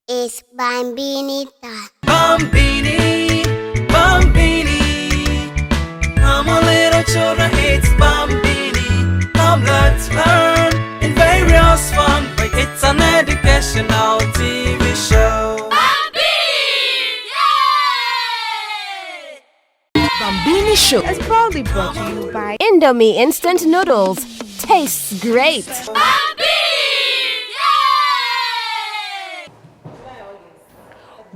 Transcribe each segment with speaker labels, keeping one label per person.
Speaker 1: It's Bambinita.
Speaker 2: Bambini, Bambini. Come on, little children, it's Bambini. Come, let's learn in various fun. But it's an educational TV show.
Speaker 3: Bambini Show is proudly brought to you by Indomie Instant Noodles. Tastes great.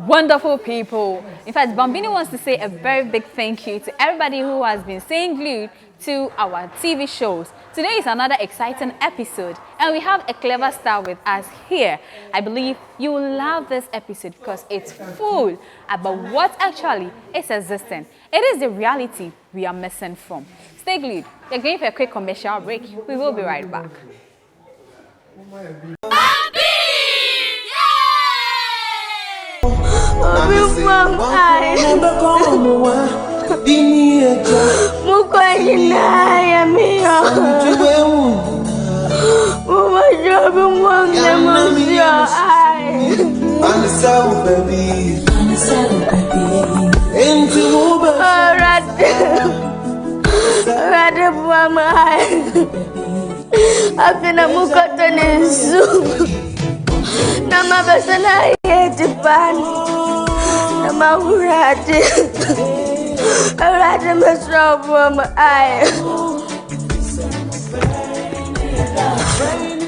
Speaker 4: Wonderful people. In fact, Bambini wants to say a very big thank you to everybody who has been staying glued to our TV shows. Today is another exciting episode and we have a Cleverstar with us here. I believe you will love this episode because it's full about what actually is existing. It is the reality we are missing from. Stay glued. We're going for a quick commercial break. We will be right back.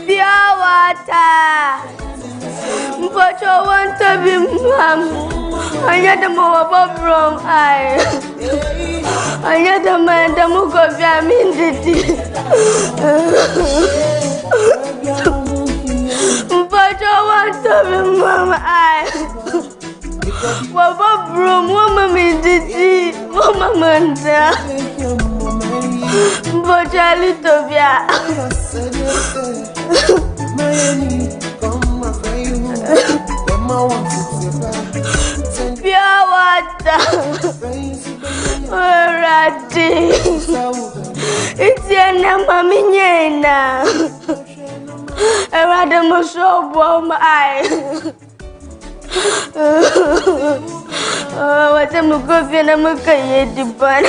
Speaker 5: Pure water. But you want to be mom. I get the more from I. I get the man the mook of Yamindity. But you want to be mom. I. What broom, woman, Mindity, woman, Manda. But a little pure water. It's your name, Mamina. I rather must show my eye. What am I going to make a bun?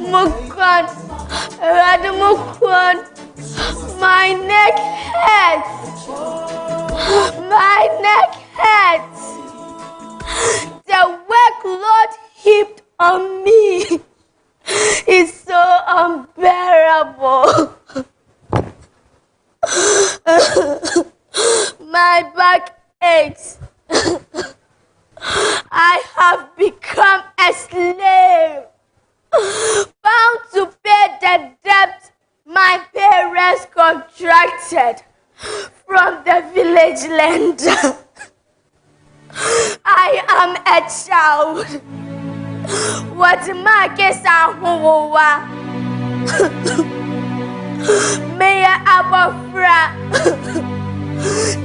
Speaker 5: Mukwan, rather Mukwan, my neck hurts. My neck hurts. The workload heaped on me is so unbearable. My back aches. I have become a slave, bound to pay the debt my parents contracted from the village lender. I am a child. What my case May I abafra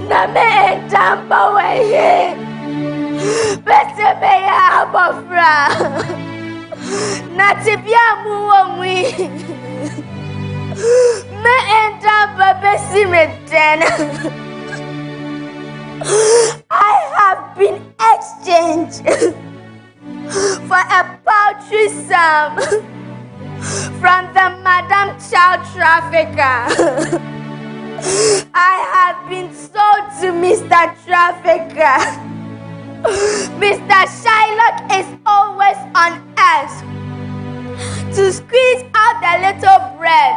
Speaker 5: na me tampa waye bete me ya abafra na tibia mu womwi me entamba besi meten. I have been exchanged for a paltry sum from the Madam Child Trafficker. I have been sold to Mr. Trafficker. Mr. Shylock is always on earth to squeeze out the little bread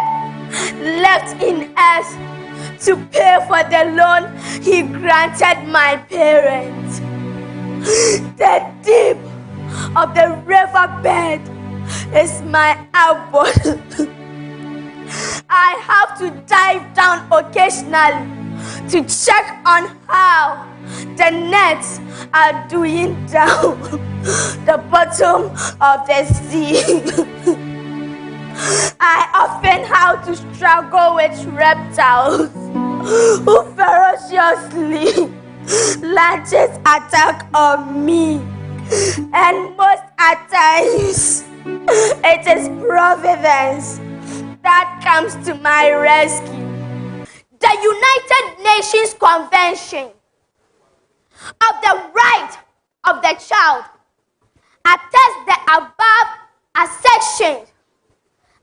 Speaker 5: left in us to pay for the loan he granted my parents. The deep of the riverbed is my elbow. I have to dive down occasionally to check on how the nets are doing down the bottom of the sea. I often have to struggle with reptiles who ferociously launches attack on me, and most at times it is providence that comes to my rescue. the United Nations Convention of the Right of the Child attests the above assertions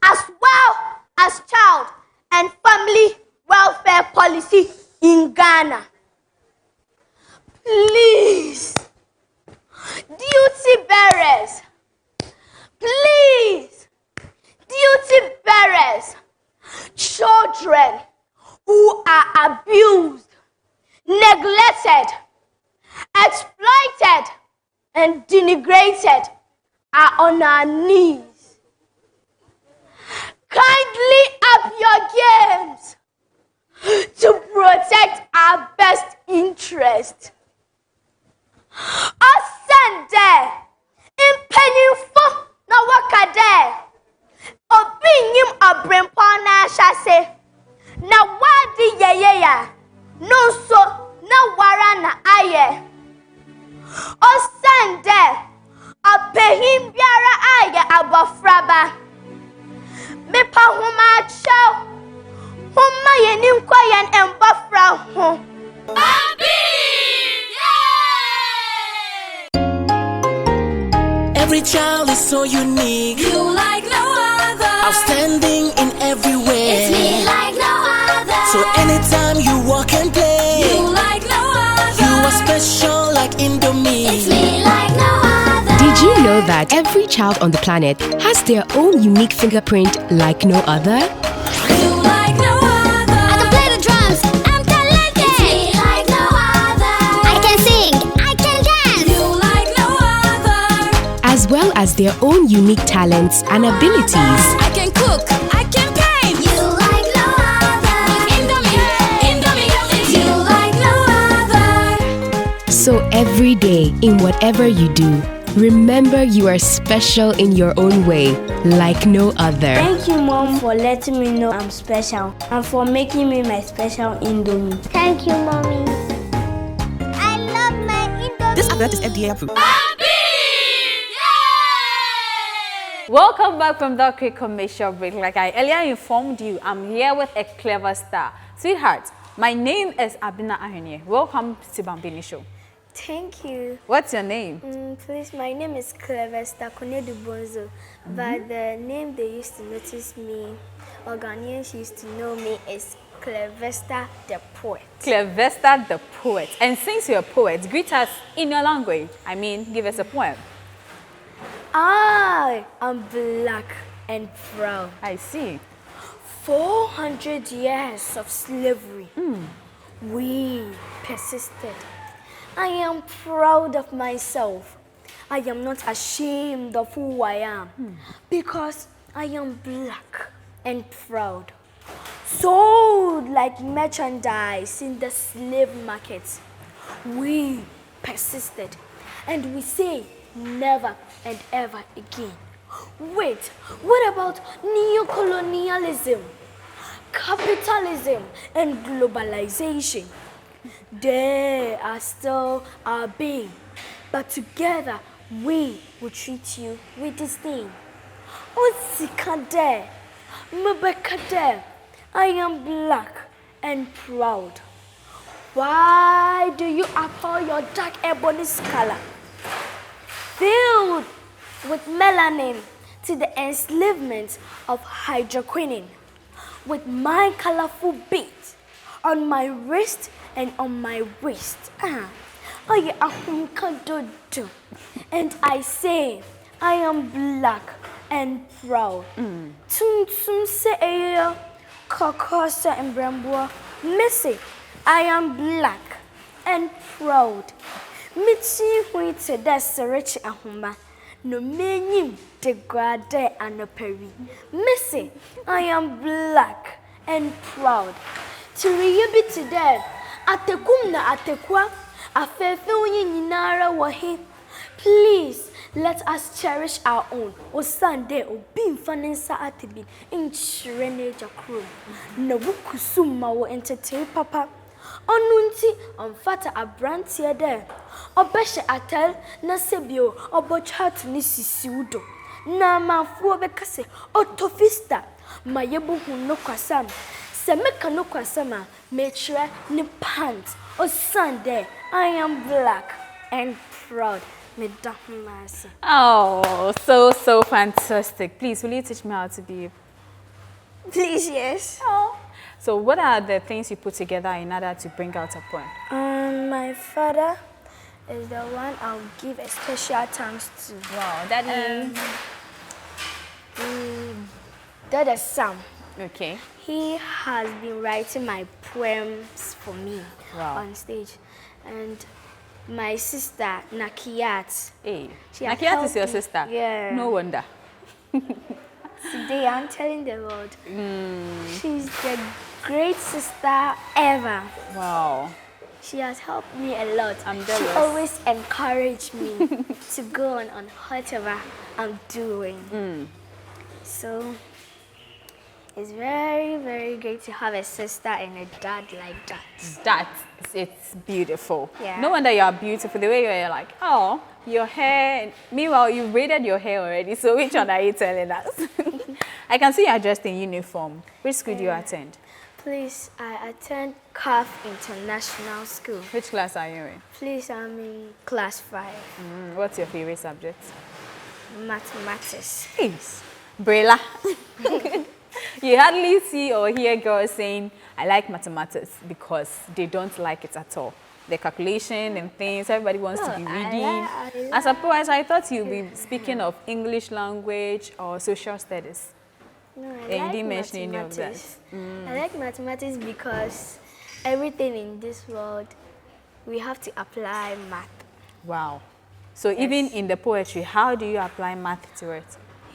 Speaker 5: as well as child and family welfare policy in Ghana. Please, duty bearers, please, duty bearers, children who are abused, neglected, exploited, and denigrated are on our knees. Kindly up your games to protect our best interest. Asande, impenyufo na wakade, obinyim abrempa na shase, na wadi yeyeya, no so na wara na aye. Asande, apehim biara aye abofraba. Mepa huma chow, huma yenim kwayen embofra ho.
Speaker 2: Every child is so unique.
Speaker 6: You like no other.
Speaker 2: Outstanding in every way.
Speaker 6: It's me like no other.
Speaker 2: So anytime you walk and play,
Speaker 6: You like no other.
Speaker 2: you are special like Indomie.
Speaker 6: It's me like no other.
Speaker 3: Did you know that every child on the planet has their own unique fingerprint like no other?
Speaker 6: You like no other.
Speaker 1: I can play the drums. I'm talented.
Speaker 6: It's me like no other.
Speaker 1: I can sing. I can dance.
Speaker 6: You like no other.
Speaker 3: As well as their own unique talents and abilities.
Speaker 6: I can cook. I can paint.
Speaker 1: You like no other.
Speaker 6: Indomie. It's you like no other.
Speaker 3: So every day, in whatever you do, remember you are special in your own way, like no other.
Speaker 5: Thank you, Mom, for letting me know I'm special and for making me my special Indomie.
Speaker 1: Thank you, Mommy. I love my Indomie.
Speaker 2: This advert is FDA approved.
Speaker 4: Welcome back from that quick commercial break. Like I earlier informed you, I'm here with a Cleverstar. Sweetheart, my name is Abina Ahene. Welcome to Bambini Show.
Speaker 5: Thank you.
Speaker 4: What's your name?
Speaker 5: Please, my name is Cleverstar Konedu Bonzo, but the name they used to notice me, or Ghanaians used to know me, is Cleverstar the Poet.
Speaker 4: Cleverstar the Poet. And since you're a poet, greet us in your language. I mean, give us a poem.
Speaker 5: I am black and proud.
Speaker 4: I see.
Speaker 5: 400 years of slavery. We persisted. I am proud of myself. I am not ashamed of who I am because I am black and proud. Sold like merchandise in the slave market. We persisted and we say never and ever again. Wait, what about neocolonialism, capitalism, and globalization? They are still our being, but together we will treat you with disdain. Otsikade, Mubekade, I am black and proud. Why do you abhor your dark ebony color? Filled with melanin to the enslavement of hydroquinone, with my colorful beads on my wrist and on my waist. And I say, I am black and proud. Tum se eyo kokosa and brambua. Missy, I am black and proud. Mitsi huite des rich ahuma. No meaning degrade and peri. Missy, I am black and proud. To be today, atekum na atekwa, afefe unyi ninara wahi. Please, let us cherish our own. O Sunday, o bin fanensa atibin, in shirene jakro. Na wukusuma wo entertain papa. Onunti omfata abranti ede. Obeshe atel na sebio obochat ni sisiudo. Na mafuo bekase otofista mayebu huno kwasam. Se me kanu kwasama me try ni pants o Sunday I am black and proud. Me damn.
Speaker 4: Oh, so fantastic. Please, will you teach me how to be?
Speaker 5: Please, yes.
Speaker 4: Oh. So what are the things you put together in order to bring out a poem?
Speaker 5: My father is the one I'll give a special thanks to.
Speaker 4: Wow, Daddy.
Speaker 5: That is Sam.
Speaker 4: Okay.
Speaker 5: He has been writing my poems for me on stage. And my sister, Nakeeyat.
Speaker 4: Hey,
Speaker 5: She has
Speaker 4: Nakeeyat is your
Speaker 5: helped me.
Speaker 4: sister?
Speaker 5: Yeah.
Speaker 4: No wonder.
Speaker 5: Today I'm telling the world, she's the great sister ever.
Speaker 4: Wow.
Speaker 5: She has helped me a lot.
Speaker 4: I'm
Speaker 5: She
Speaker 4: jealous.
Speaker 5: always encouraged me to go on whatever I'm doing. So it's very, very great to have a sister and a dad like that.
Speaker 4: It's beautiful.
Speaker 5: Yeah.
Speaker 4: No wonder you are beautiful. The way you're like, oh, your hair. Meanwhile, you braided your hair already. So which one are you telling us? I can see you are dressed in uniform. Which school do you attend?
Speaker 5: Please, I attend CAF International School.
Speaker 4: Which class are you in?
Speaker 5: Please, I'm in class 5.
Speaker 4: What's your favorite subject?
Speaker 5: Mathematics.
Speaker 4: Please. Brela. You hardly see or hear girls saying, I like mathematics, because they don't like it at all. The calculation and things, everybody wants to be reading. As a poet, I thought you'd be speaking of English language or social studies.
Speaker 5: No, I
Speaker 4: And you
Speaker 5: like
Speaker 4: didn't mention any of that.
Speaker 5: mathematics. I like mathematics because everything in this world, we have to apply math.
Speaker 4: Wow. So even in the poetry, how do you apply math to it?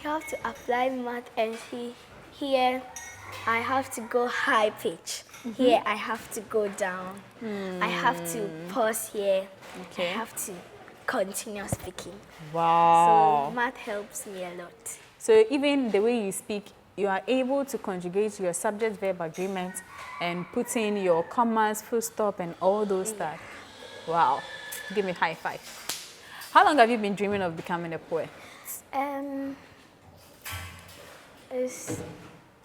Speaker 5: You have to apply math and see, here I have to go high pitch. Here I have to go down. I have to pause here.
Speaker 4: Okay.
Speaker 5: I have to continue speaking.
Speaker 4: Wow.
Speaker 5: So math helps me a lot.
Speaker 4: So even the way you speak, you are able to conjugate your subject-verb agreement and put in your commas, full stop, and all those stuff. Wow. Give me a high five. How long have you been dreaming of becoming a poet?
Speaker 5: It's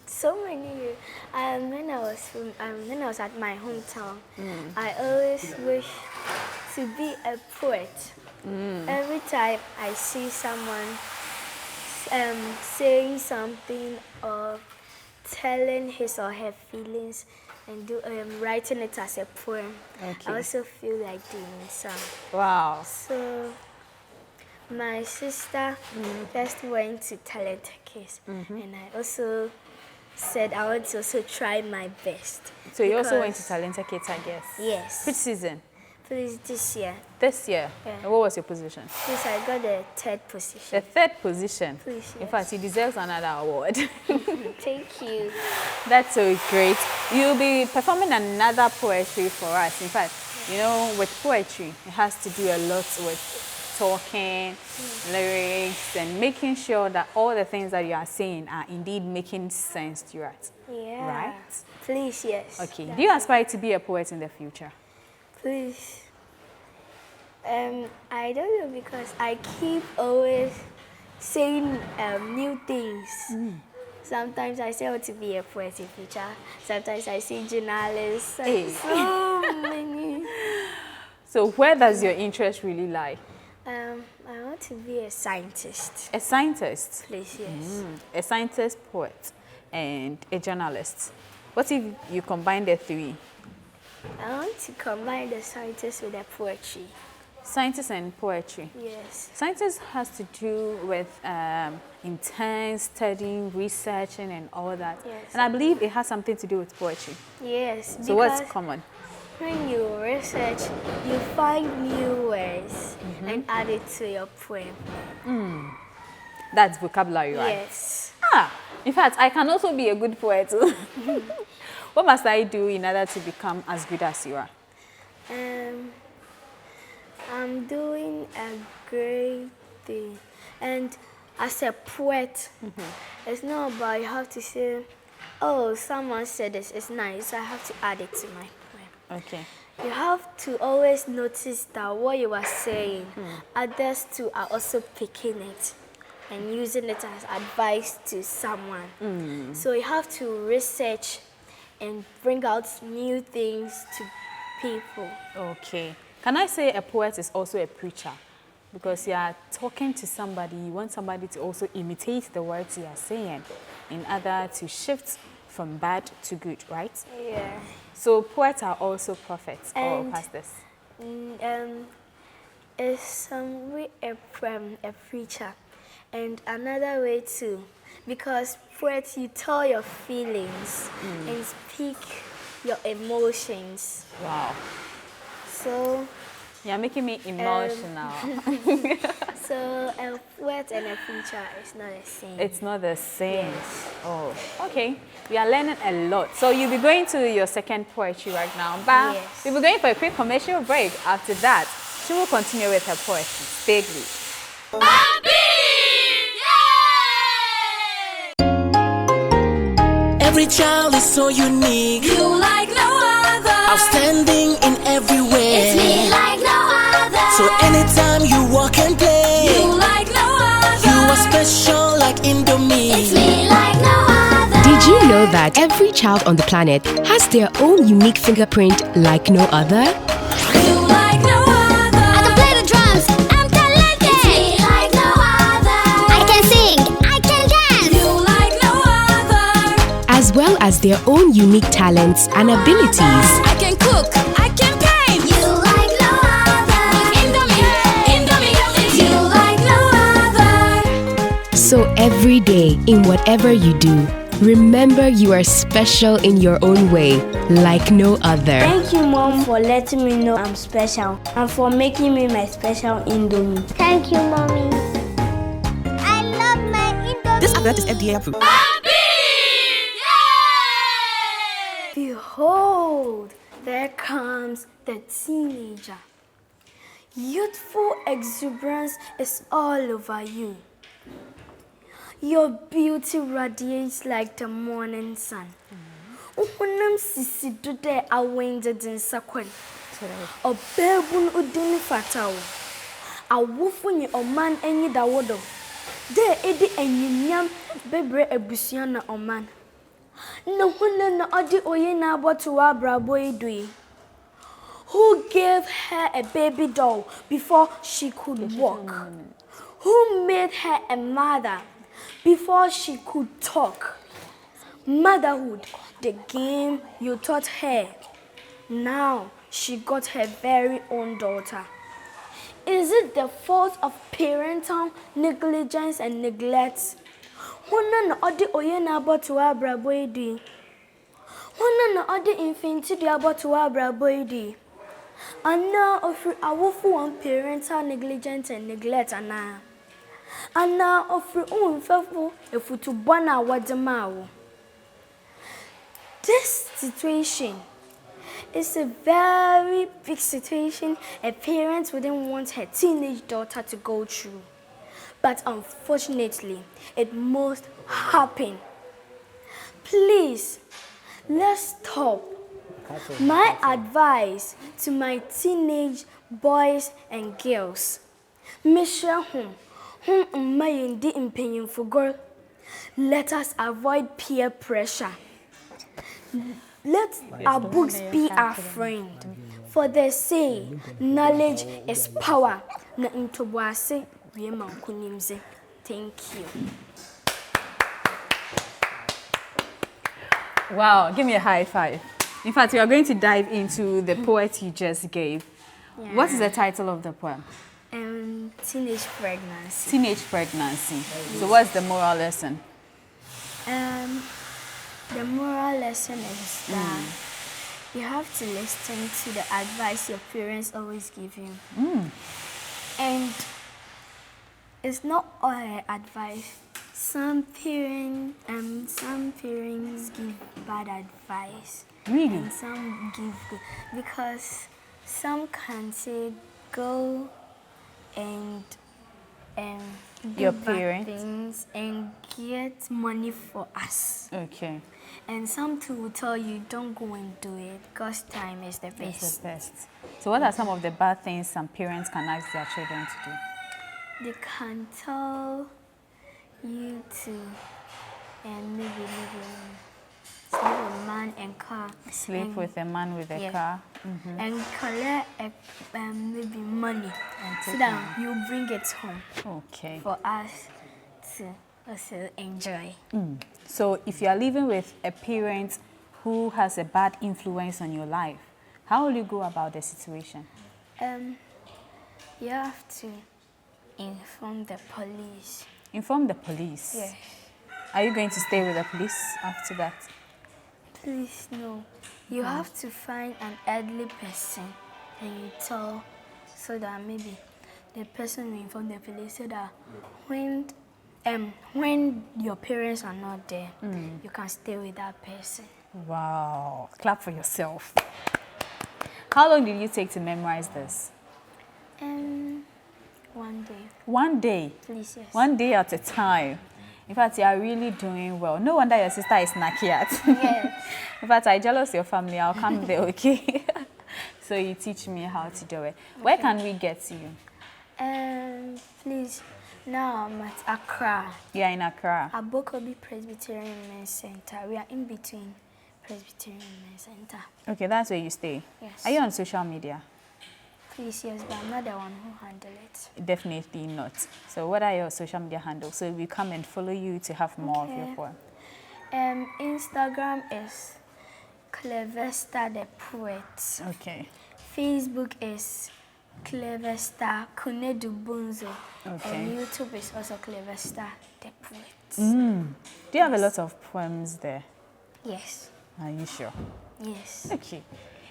Speaker 5: so many years. When I was at my hometown, I always wish to be a poet. Every time I see someone saying something or telling his or her feelings and writing it as a poem, I also feel like doing some.
Speaker 4: Wow.
Speaker 5: So my sister just went to Talent Case, and I also said I want to also try my best.
Speaker 4: So you also went to
Speaker 5: because-
Speaker 4: Talent Kids, I guess?
Speaker 5: Yes.
Speaker 4: Which season?
Speaker 5: Please, this year.
Speaker 4: This year?
Speaker 5: Yeah.
Speaker 4: And what was your position?
Speaker 5: Please, I got the 3rd
Speaker 4: The
Speaker 5: position.
Speaker 4: 3rd position.
Speaker 5: Please,
Speaker 4: In
Speaker 5: yes.
Speaker 4: fact, he deserves another award.
Speaker 5: Thank you.
Speaker 4: That's so great. You'll be performing another poetry for us. In fact, you know, with poetry, it has to do a lot with talking, lyrics, and making sure that all the things that you are saying are indeed making sense to us.
Speaker 5: Yeah.
Speaker 4: Right?
Speaker 5: Please, yes.
Speaker 4: Okay. Do you aspire to be a poet in the future?
Speaker 5: Please. I don't know because I keep always saying new things. Sometimes I say I want to be a poet in future. Sometimes I say journalist.
Speaker 4: Hey.
Speaker 5: So many.
Speaker 4: So where does your interest really lie?
Speaker 5: I want to be a scientist.
Speaker 4: A scientist,
Speaker 5: Please, yes.
Speaker 4: a scientist, poet, and a journalist. What if you combine the three?
Speaker 5: I want to combine the scientist with the poetry.
Speaker 4: Scientist and poetry.
Speaker 5: Yes.
Speaker 4: Scientist has to do with intense studying, researching, and all that.
Speaker 5: Yes.
Speaker 4: And I believe it has something to do with poetry.
Speaker 5: Yes.
Speaker 4: So what's common?
Speaker 5: When you research, you find new words and add it to your poem.
Speaker 4: That's vocabulary, right?
Speaker 5: Yes.
Speaker 4: In fact, I can also be a good poet. What must I do in order to become as good as you are?
Speaker 5: I'm doing a great thing. And as a poet, it's not about you have to say, oh, someone said this, it's nice, so I have to add it to my poem.
Speaker 4: Okay.
Speaker 5: You have to always notice that what you are saying, others too are also picking it and using it as advice to someone. So you have to research and bring out new things to people.
Speaker 4: Okay. Can I say a poet is also a preacher? Because you are talking to somebody, you want somebody to also imitate the words you are saying in order to shift from bad to good, right?
Speaker 5: Yeah.
Speaker 4: So poets are also prophets or
Speaker 5: And,
Speaker 4: pastors.
Speaker 5: Is some way a preacher, and another way too, because poet you tell your feelings and speak your emotions.
Speaker 4: Wow.
Speaker 5: So
Speaker 4: You're making me emotional.
Speaker 5: so a poet and a preacher is not the same.
Speaker 4: It's not the same. Oh, okay. We are learning a lot. So you'll be going to your second poetry right now. But
Speaker 5: Yes.
Speaker 4: we'll be going for a quick commercial break. After that, she will continue with her poetry. Stay glued.
Speaker 2: Every child is so unique,
Speaker 6: You like no other.
Speaker 2: outstanding in every way.
Speaker 6: It's me like no other.
Speaker 2: So anytime you walk and play,
Speaker 6: You like no other.
Speaker 2: you are special like Indomie.
Speaker 6: It's me like no other.
Speaker 3: Did you know that every child on the planet has their own unique fingerprint like no other?
Speaker 6: You like no other. I can play the drums. I'm talented. It's me like no other. I can sing. I can dance. You like no other.
Speaker 3: As well as their own unique talents and abilities.
Speaker 6: I can cook. I can paint. You like no other. Indomie. It's you like no other.
Speaker 3: So every day, in whatever you do, remember you are special in your own way, like no other.
Speaker 5: Thank you, Mom, for letting me know I'm special and for making me my special Indomie.
Speaker 1: Thank you, Mommy. I love my Indomie.
Speaker 2: This advert is FDA approved.
Speaker 5: Behold, there comes the teenager. Youthful exuberance is all over you. Your beauty radiates like the morning sun. Ukunam sisi dude awende din sakwen. Obebun udini fatao. Awufu ni oman enyi dawodo. De edi enyinyam bebre ebusiana oman. No one na odi oye na abotu abrabo idui. Who gave her a baby doll before she could walk? Who made her a mother before she could talk? Motherhood, the game you taught her. Now she got her very own daughter. Is it the fault of parental negligence and neglect? Wana na odi oye na abotu abrabo idi. Wana na odi infinity di abotu abrabo idi. Anna offer awufu on parental negligence and neglect ana. Anna offer unfaithful efutu bwana wademawo. This situation is a very big situation a parent wouldn't want her teenage daughter to go through. But unfortunately, it must happen. Please, let's stop. My advice to my teenage boys and girls, Misha let us avoid peer pressure. Let our books be our friend. For they say, knowledge is power. Na intobwase wiema kunimze. Thank you.
Speaker 4: Wow, give me a high five. In fact, we are going to dive into the poet you just gave.
Speaker 5: Yeah.
Speaker 4: What is the title of the poem?
Speaker 5: Teenage pregnancy.
Speaker 4: Teenage pregnancy. So what's the moral lesson?
Speaker 5: The moral lesson is that you have to listen to the advice your parents always give you. And it's not all advice. Some parents give bad advice.
Speaker 4: Really?
Speaker 5: And some give good. Because some can say go and do
Speaker 4: Your
Speaker 5: bad
Speaker 4: parents?
Speaker 5: things and get money for us.
Speaker 4: Okay.
Speaker 5: And some too will tell you don't go and do it because time is the best.
Speaker 4: It's the best. So what are some of the bad things some parents can ask their children to do?
Speaker 5: They can tell you to and maybe sleep with a man and car.
Speaker 4: Sleep with a man with a car.
Speaker 5: And collect maybe money so that you bring it home.
Speaker 4: Okay.
Speaker 5: For us to also enjoy.
Speaker 4: So if you are living with a parent who has a bad influence on your life, how will you go about the situation?
Speaker 5: You have to inform the police.
Speaker 4: Inform the police?
Speaker 5: Yes.
Speaker 4: Are you going to stay with the police after that?
Speaker 5: Please, no. You have to find an elderly person and you tell so that maybe the person will inform the police so that when your parents are not there, you can stay with that person.
Speaker 4: Wow. Clap for yourself. How long did you take to memorize this?
Speaker 5: 1 day.
Speaker 4: 1 day?
Speaker 5: Please, yes.
Speaker 4: 1 day at a time. In fact, you are really doing well. No wonder your sister is Nakeeyat.
Speaker 5: Yes.
Speaker 4: In fact, I jealous your family. I'll come there, okay? So you teach me how to do it. Where can we get to you?
Speaker 5: Please, now I'm at Accra.
Speaker 4: You are in Accra.
Speaker 5: Abokobi Presbyterian Men's Center. We are in between Presbyterian Men's Center.
Speaker 4: Okay, that's where you stay.
Speaker 5: Yes.
Speaker 4: Are you on social media?
Speaker 5: Please, yes, but I'm not the one who handle it.
Speaker 4: Definitely not. So what are your social media handles? So we come and follow you to have more of your poem.
Speaker 5: Instagram is Cleverstar the Poet.
Speaker 4: Okay.
Speaker 5: Facebook is Cleverstar Kunedu Bunzo.
Speaker 4: Okay.
Speaker 5: And YouTube is also Cleverstar the Poet.
Speaker 4: Do you have a lot of poems there?
Speaker 5: Yes.
Speaker 4: Are you sure?
Speaker 5: Yes.
Speaker 4: Okay.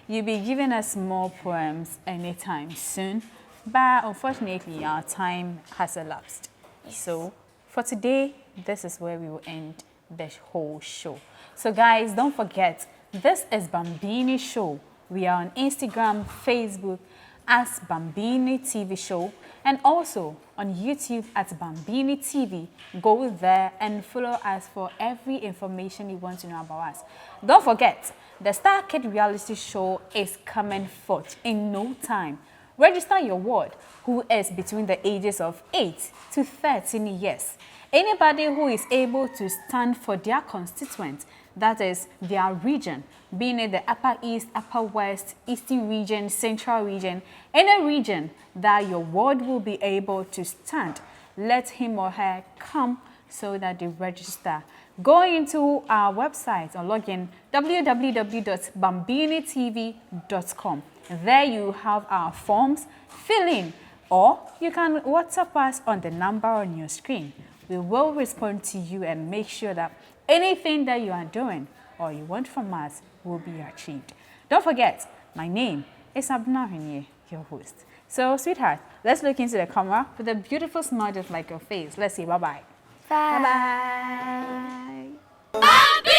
Speaker 4: You'll be giving us more poems anytime soon, but unfortunately our time has elapsed.
Speaker 5: Yes.
Speaker 4: So for today, this is where we will end the whole show. So guys, don't forget, this is Bambini Show. We are on Instagram, Facebook as Bambini TV Show, and also on YouTube at Bambini TV. Go there and follow us for every information you want to know about us. Don't forget, the Star Kid reality show is coming forth in no time. Register your ward who is between the ages of 8 to 13 years. Anybody who is able to stand for their constituent, that is their region, being in the Upper East, Upper West, Eastern region, Central region, any region that your ward will be able to stand, let him or her come so that they register. Go into our website or log in www.bambinitv.com. There you have our forms, fill in, or you can WhatsApp us on the number on your screen. We will respond to you and make sure that anything that you are doing or you want from us will be achieved. Don't forget, my name is Abna Henye, your host. So, sweetheart, let's look into the camera with a beautiful smile just like your face. Let's say bye-bye.
Speaker 5: Bye.
Speaker 6: Bambi!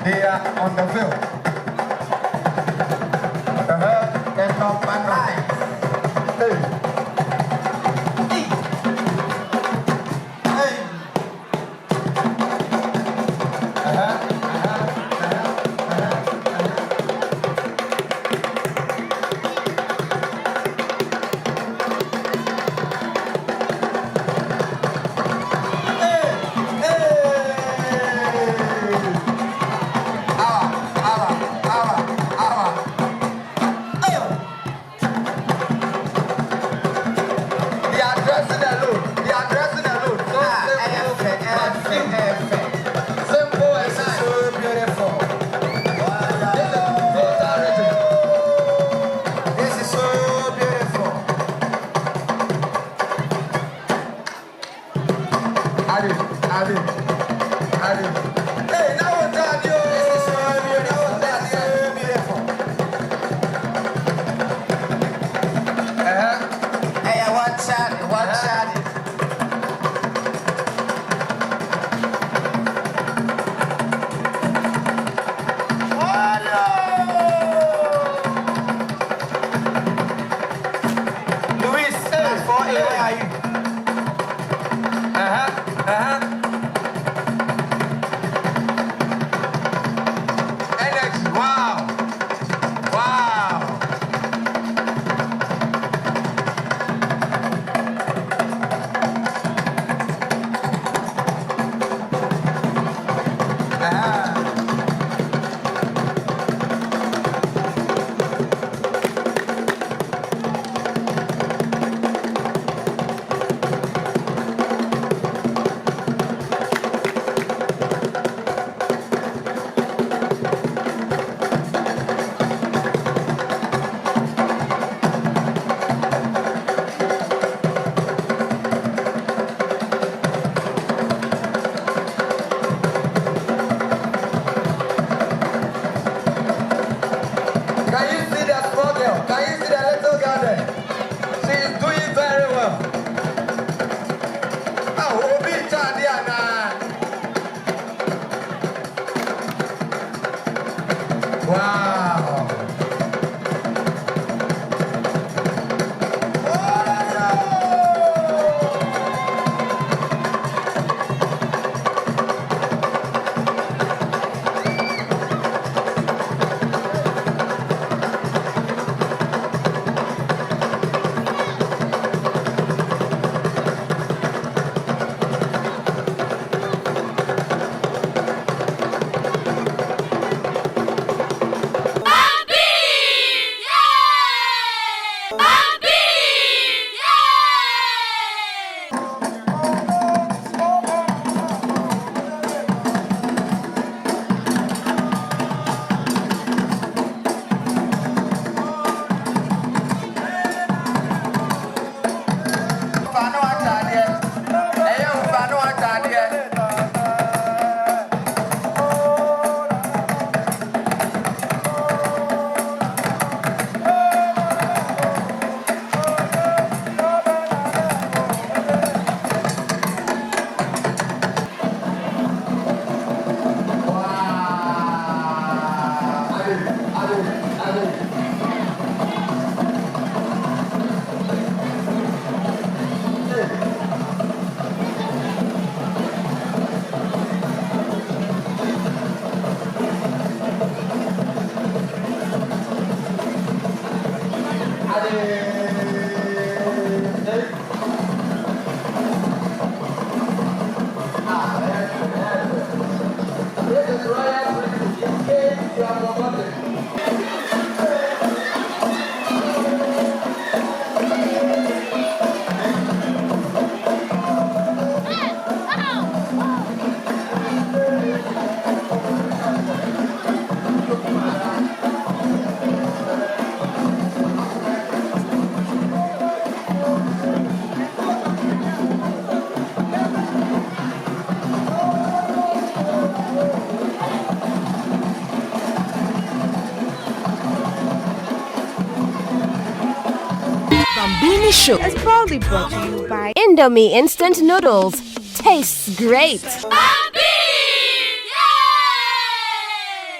Speaker 7: They are on the field. They come back line. Hey. Hey.
Speaker 3: Bambini Show
Speaker 8: is proudly brought to you by
Speaker 3: Indomie Instant Noodles. Tastes great.